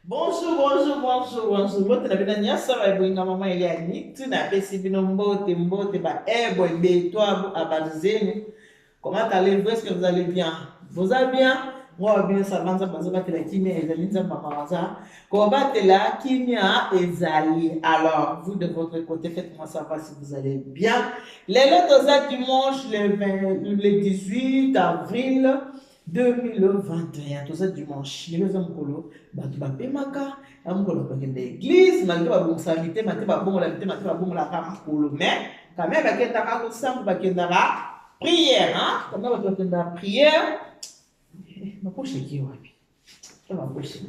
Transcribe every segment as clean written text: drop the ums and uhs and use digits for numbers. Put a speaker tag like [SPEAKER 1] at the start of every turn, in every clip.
[SPEAKER 1] Bonjour. Mbote na bina nyasa ba boinga mama ya ni tuna pesi bino mbote ba ebo beto abali zenu. Comment allez-vous? Est-ce que vous allez bien? Vous allez bien? Moi bien ça va ça ba tela kimia ezali nzamba mawaza. Ko ba tela kimia ezali. Alors, vous de votre côté faites-moi savoir si vous allez bien. Les toza dimanche le 18 avril 2021 toza dimanche lelo eza mokolo bato bapemaka ya mokolo bakende église malgré babongisa mitema te babongola mitema te babongolaka makolo mais quand même bakendaka kosambo bakendaka prière quand même bato bakendaka prière maposhe eki wapi maposhe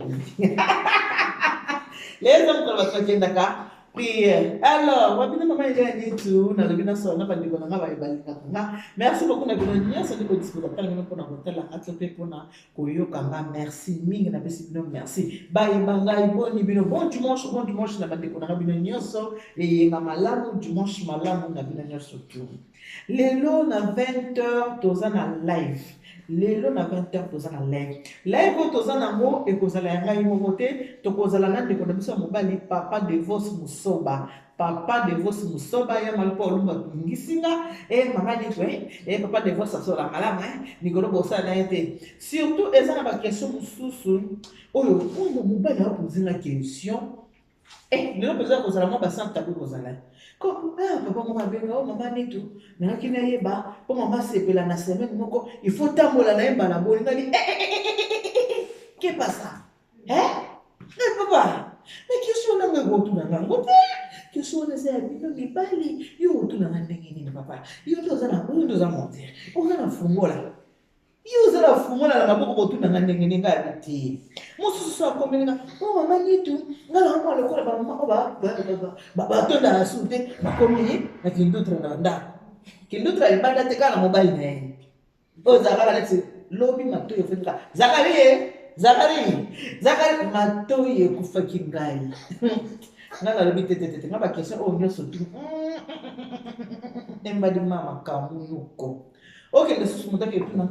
[SPEAKER 1] lelo eza mokolo bato bakendaka prière. Alors, wabina mama ila nitu na lobina sona bandiko nga balinga nga. Merci beaucoup na bino nyasa ndiko disposa kala ngino pona hotela atlope pona koyoka nga merci mingi na pesi bino merci. Baye bangai boni bino bon dimanche na bandiko nga bino nyonso e nga malamu dimanche malamu na bino nyonso tu. Lelo na 20h toza na live. Lelo na 20h toza na live. Live toza na ngo ekozala ya ngai moko te tokozala na ndeko na biso mobali papa divorce musoba. Papa divorce musoba ya malpo olumba tungisinga mama ni kwe papa divorce asola malamu nikolo bosa na ete. Surtout eza na ba question mususu oyo mobali a posé la question lelo peza kozala mo ba santa ko kozala. Comme papa mama benga o mama nitu na kina yeba po mama sepela na semaine moko il faut tambola na yeba na boli ngali qu'est pas ça papa mais question na ngo tu na ngo question na za bino mibali yo tu na ndenge nini papa yo toza monter on a fungola yo za la fungola na maboko tu na ndenge nini ngati mususu akomelinga mama nitu ngala ngo lokola ba mama ba to da sute bakomi na kindutra na ndako kindutra ibada te kana mobile na yeye o zakala leti lobi matoyo fenga zakari matoyo kufaki ngai ngala lobi tete ngaba question o nyoso tu embadi mama kamunuko ok lesusu mutake tu na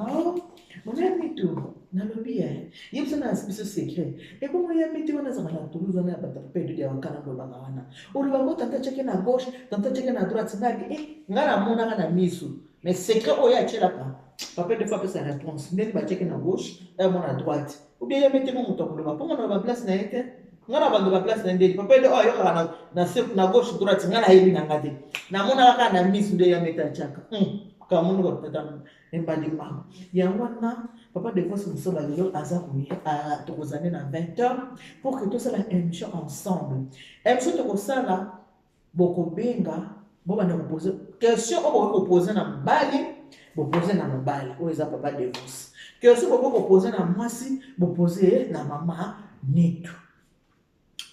[SPEAKER 1] monami tu na lobi yebisa na biso secret ebomo ya miti wana za na tuluzo na bata pedo dia wakana ndo banga wana oluba ngo tanta cheke na gauche tanta cheke na droite ngadi ngala mona na misu mais secret oya chela pa papa de fois pesa réponse ndeni ba cheke na gauche mona droite ou bien ya miti mo mutoko loba pongo na ba place na yete ngana bando ba place na ndeli papa de yo kana na gauche droite ngana yebi na ngade na mona kaka na misu nde ya meta chaka kamuno ko tata embadi mama yangwana papa de force musoba lelo aza kuya tokozane na 20h pour que tout ça la émission ensemble émission tokosala bokobenga bobanda poser question o poser na mbali poser na mobali o eza papa de force question o poser na mwasi poser na mama nitu.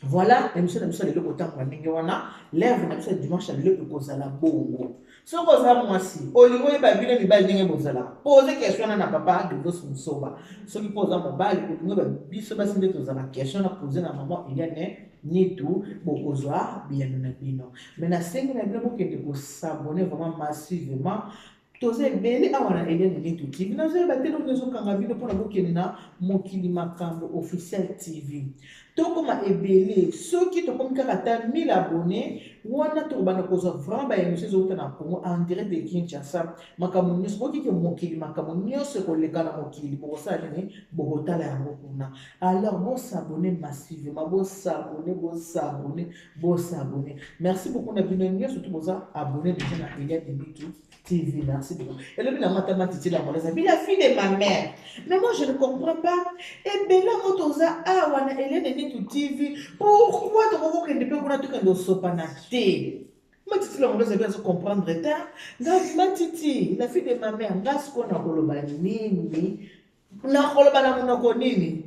[SPEAKER 1] Voilà, émission na biso lelo kotanga ndenge wana lève na biso dimanche lelo ekozala bongo. Soko za mwasi olingo yeba bino mibali ndenge bozala pose question na papa de vos musoba soki poza mobali olingo ba biso basi nde tozala question na poser na maman Eliane nitu bokozwa bien na bino mais na sengi na bino bokende ko s'abonner vraiment massivement toze beli awana Eliane nitu TV na zo ba telo ngezo kanga bino pona bokende na mokili makambo officiel TV tokoma ebele soki tokomi kaka ta 1000 abonnés wana tokobana kozwa vraiment ba émission ezouta na Congo en direct de Kinshasa makambo nyonso bokiki mokili makambo nyonso koleka na mokili bokosala nini bokotala yango kuna. Alors bosabone massivement bosabone merci beaucoup na bino nyonso surtout boza abonné déjà na Eliane Nitu TV. Merci beaucoup. Et le bien mathématique la moleza la fille de ma mère mais moi je ne comprends pas et bela motoza wana Eliane Nitu TV pourquoi tu vois que ne peut pas tout que sopana té matiti la moleza bien se comprendre ta matiti la fille de ma mère ngas ko na koloba nini na koloba na monoko nini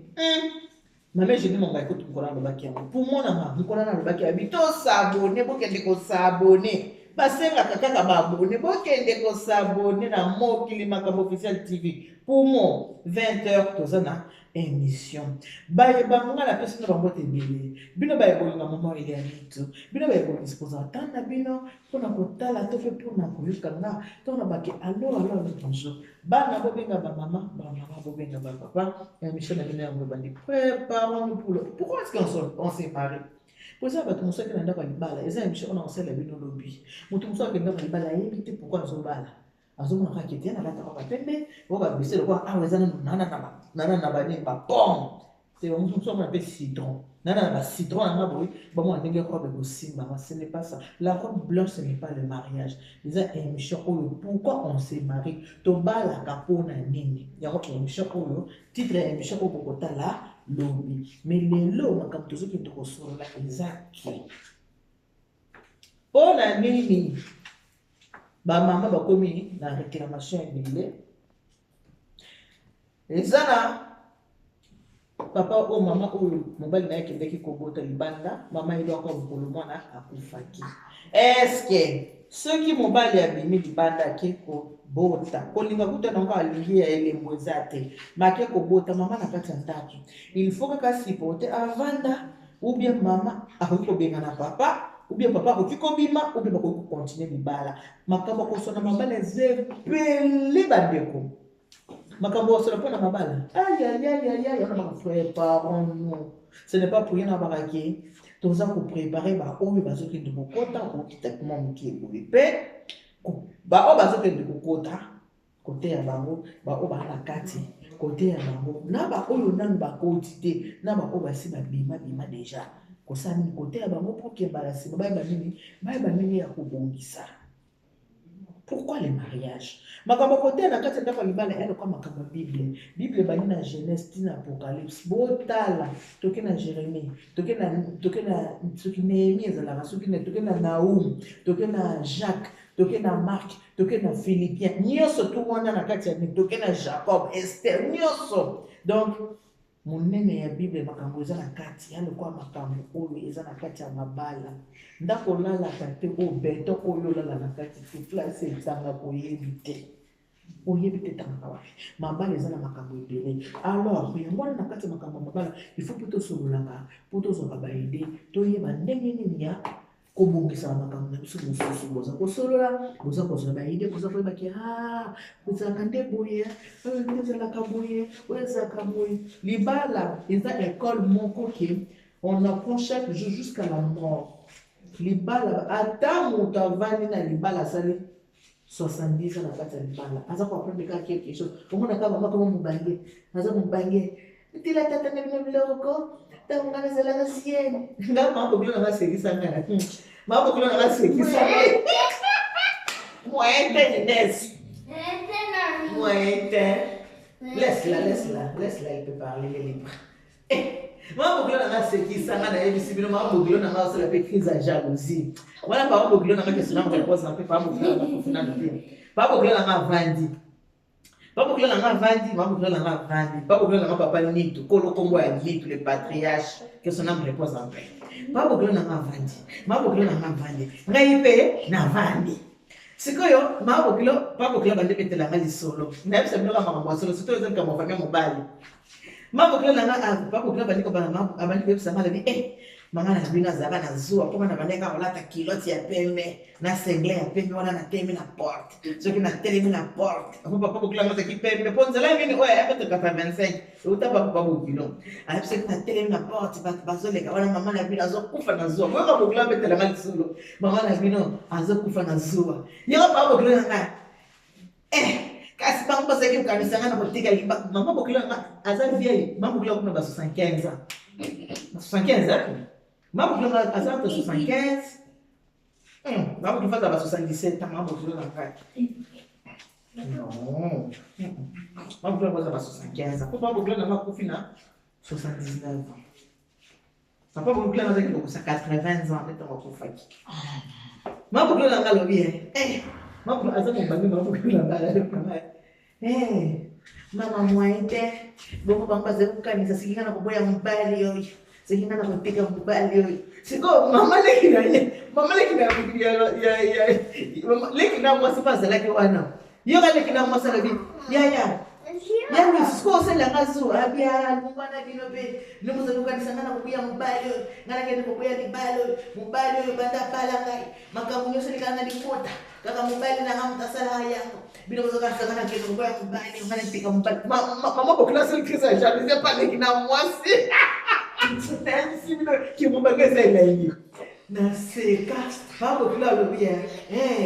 [SPEAKER 1] Mame je dis mon gars écoute pour la baki pour mon ama nkola na baki habito s'abonner pour que ko s'abonner basengaka kaka babone bokende kosabone na mokili makambo officiel tv pour mo 20h toza na émission bayebanga na pesi na bango tebele bino bayebolinga mama Elianitu bino bayeboli disposa ata na bino mpona kotala to mpe mpona koyoka nga tona bake alo bonjour bana bobenga bamama bobenga bapapa émission na bino yango bandi préparons-nous pour le pourquoi est-ce qu'on s'est marié pour ça bato mosusu akenda ndako ya libala eza émission ona kosala bino lobi moto mosusu akenda ndako ya libala ayebi te pourquoi azobala azomona kaka ete na kata kaka pembe oyo babese lokola awa eza nana na banini bapom te mosusu amona mpe citron nana na bacitron nanga boye bamona ndenge robe kosimbama ce n'est pas ça la robe blanche ce n'est pas le mariage eza émission oyo pourquoi on se marie tobalaka mpona nini yango émission oyo titre ya émission oyo bokotala lobi mais lelo makambo tozokende kosolola eza ke mpona nini bamama bakomi na réclamation ebele eza na papa oyo mama oyo mobali na ye akendaki kobota libanda mama ye lwaka mokolo mwana akufaki eske soki mobali abimi libanda ake kobota kolinga kuta nango alingi ya elembo eza te make kobota mama na kati ya ndako il faut kaka sipote avanda ou bien mama akoki kobenga na papa ou bien papa akoki kobima ou bien bakoki kokontinue libala makambo akosona mabala eza ebele bandeko makambo akosona mpona mabala ayayayaya ona préparons-nous ce n'est pas pour rien abakaki toza kopréparer baoyo bazokende kokota kokita kuma mokie boye mpe baoyo bazokende kokota kote ya bango baoyo baa na kati kote ya bango na baoyo nanu bakoti te na baoyo basi babima deja kosala nini kote ya bango mpo kemba na nsima bayeba nini ya kobongisa. Pourquoi les mariages? Makambo kote na kati ndako libala ene kwa makambo Bible. Bible bani na Genèse tina Apocalypse. Botala toke na Jérémie, toke na soki Néhémie ezalaka, soki na Naoum, toke na Jacques, toke na Marc, toke na Philippiens. Nyonso tout wana na kati ya toke na Jacob, Esther, nyonso. Donc monene ya Bible makambo eza na kati ya lokwa makambo oyo eza na kati ya mabala ndako lala kate o beto oyo lala na kati te place ezanga koyebi te tanga wapi mabala eza na makambo ebele alors yango na kati ya makambo mabala il faut plutôt sololaka plutôt zoka baide toyeba ndenge nini ya kobongisa makambo na biso mosusu boza kosolola boza kozala baide boza koyeba ke kozalaka nde boye ezalaka boye ezalaka boye libala eza école moko ke on apprend chaque jour jusqu'à la mort libala ata moto avandi na libala asali 70 ans na kati ya libala aza koaprendre kaka quelque chose omonaka mama kama mobange aza mobange tila tata na bino biloko ntango nga nazalaka siene nga makokilo na ngasekisa nga makokilo na ngasekisa moyente Inès moyente laisse-la il peut parler les libre makokilo na ngasekisa nga nayebisi bino makokilo na nga osala mpe crise ya jalousie wana makokilo na nga kesona ngoreposa mpe makokilo na nga kofinana te makokilo na nga avandi Papa na vandi, Papa na papa Nitu, Kolo Kongo ya Nitu, le patriarche, que son âme repose en paix. Papa na vandi, na vandi, Naipe na vandi. C'est quoi yo? Papa bande mettre la main solo. N'a pas savoir comment solo, surtout les comme famille mobile. Papa bande ko bana abandi be sama la bi mama na bina zaba na zuwa kwa na baneka olata kiloti ya pembe na sengle ya pembe wana na temi na porte soki na temi na porte papa bokula ngata ki pembe ponza la mini oya hapa to 85 utapa papa bokilo ala pse na temi na porte bazole ka wana mama na bina zo kufa na zuwa kwa bokula betela ngali solo mama na bino azo kufa na zuwa yo papa bokilo ngata kasi bango basaki kanisa ngana kotika liba mama bokilo ngata azali vieille mama bokilo kuna ba 75 ans 75 ans Maman qui a 75, maman qui fait 77 ans, maman qui a non, maman qui a 75 ans, papa qui a 79 ans. Papa qui a 80 ans, maman qui a maman moyenne, bon, papa, c'est vous qui a Sekingana kupiga mbali. Siko mama leki na leki na mwasi pasa laki wana. Yoga leki na mwasa labi. Ya. Yani siko sela ngazu abia mwana dinobe. Numuza kukanisa ngana kubuya mbali. Ngana kende kubuya libalo. Mbali banda pala ngai. Makamunyo selikana dikota. Kaka mbali na hamta sala yangu. Bino mzoka sana kende kubuya mbali. Ngana pika mbali. Mama kwa klasi kisa jani sepa leki na mwasi. Kimubageza ile naseka hapo kila lobia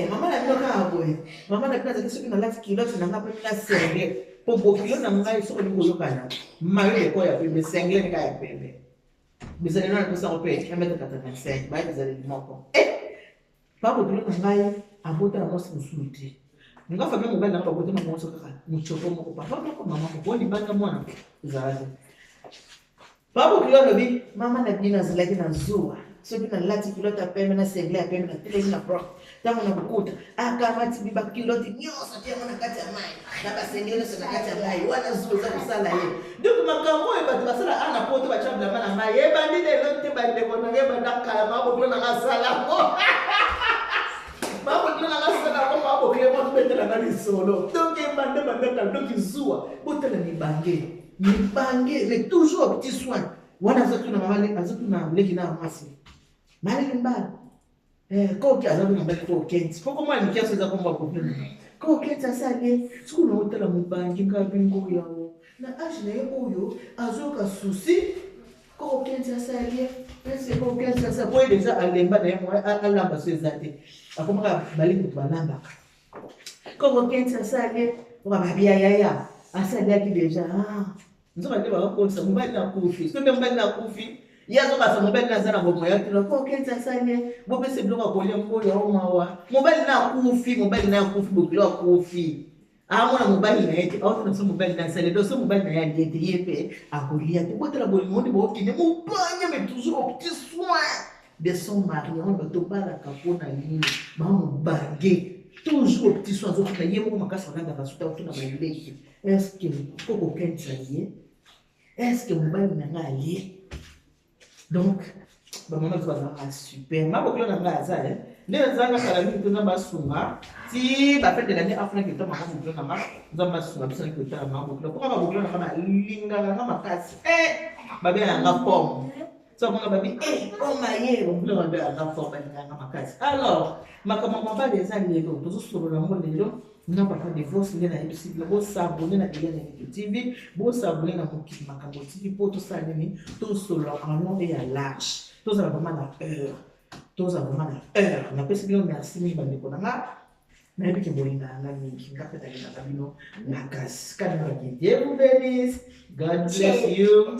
[SPEAKER 1] mama na ndoka hapo mama na kaza kisu na lati kilo na ngapo na senge pombo kilo na ngai soko ni kuyokana maile kwa ya pembe sengle ni kaya pembe bizani na kusa ope kama takata senge bai bizani moko papo kilo na ngai abota na mosi musuti ngafa mimi mbali na hapo kwa tena mwanzo kaka mchoko moko papa kwa mama kwa ni banga mwana zaadi Babu kilo bi mama na bina zilaki na zuwa so bina lati kilo ta pembe na sengle ya pembe na tele na bro tamu na kukuta akamati biba kilo ti nyosa pia mwana kati ya mai na basengele so na kati ya mai wana zuwa za kusala yeye ndio makambo e batu basala ana poto ba chabla mana mai e bandide lote bande kona e bandaka mabo kilo na sala mabo kilo na sala mabo kilo mo betela na solo donc e bande ka donc zuwa botela ni bange mais toujours petit soin. Wana azatu na mama azatu na leki na masi. Mali mbali. Kwa kia azatu na mbali kwa kenti. Kwa mwa ni kiasi za kwamba kwa pleni. Kwa kenti asali siku na hotela mbangi ngabingo yao. Na ashi na yoyo azoka susi. Kwa kenti asali pese kwa kenti asali kwa deja alemba na yemo alamba sezate. Akomaka bali kubalamba. Kwa kenti asali kwa babia yaya. Asali yaki deja nzoka ndio bakosa mobali na kufi sio mobali na kufi yazo basa mobali na zana bomo yake na kwa kenza sana bobe se bloka kolia mkoyo au mawa mobali na kufi bokilo kufi amona mobali na yete au tunasema mobali na sale do so mobali na yete yepe akolia te botela bolimondi bokine mobanya mais toujours au petit soin de son mari on va to bala kapona nini mamu bange toujours au petit soin zo na yemo makasa nanga basuta utuna baleki est-ce que koko kenza ye est-ce que mobali na ngai donc ba mama za super mabo kilo na ngai za ndio zanga kala mimi tuna basunga ti ba fete la ni afna ki to mama kilo na ngai za basunga bisa ki to mama kilo kwa mabo kilo na kama linga na kama kasi ba be na pom so mama babi oh maye bo kilo na ba pom na kama kasi alors makama mabali za ni leo tuzusuru na mbona leo na papa divorce ngena ABC bo sabone na Elena TV bo sabone na Mokili Makambo TV po to sa nini to solo en long et en large to za vraiment na heure na pesi bien merci mi bande ko nga na ebi ke bolinga na mingi ngapeta na kabino na gas kana ki Dieu vous bénisse God bless you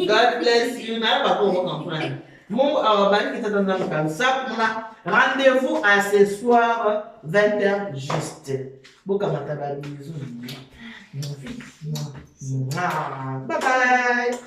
[SPEAKER 1] God bless you na ba ko comprendre mon bani kita dans le cancer rendez-vous à ce soir 20h juste. Boka matabali bisous. Bye bye.